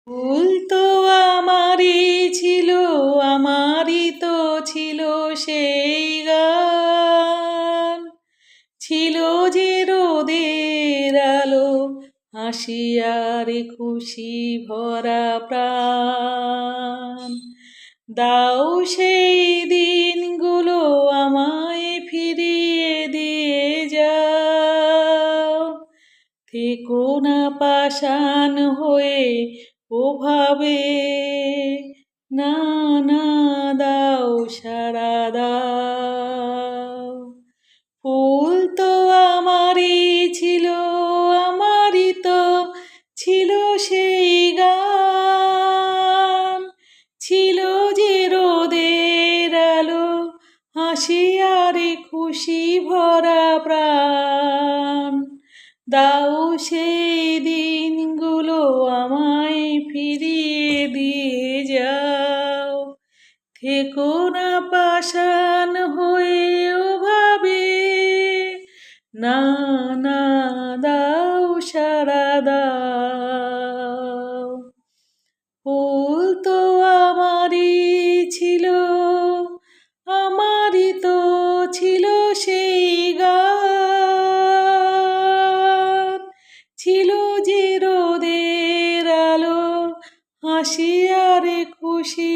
ফুল তো আমারই ছিল, আমারই তো ছিল সেই গান। ছিল যে রোদের আলো, হাসি আর খুশি ভরা প্রাণ। দাও সেই দিনগুলো আমায় ফিরিয়ে দিয়ে যাও। থেকো না পাষাণ হয়ে ওভাবে, না না দাও সাড়া দাও। ফুল তো আমারই ছিল, আমারই তো ছিল সেই গান। ছিল যে রোদের আলো, হাসি আর খুশি ভরা প্রাণ। দাও সেই দিনগুলো আমায় ফিরিয়ে দিয়ে যাও। থেকো না পাষাণ হয়ে ওভাবে, না না দাও সাড়া দাও। ফুল তো আমারই ছিল, আমারই তো ছিল সেই গান। ছিল যে রোদের আলো, হাসি আর খুশি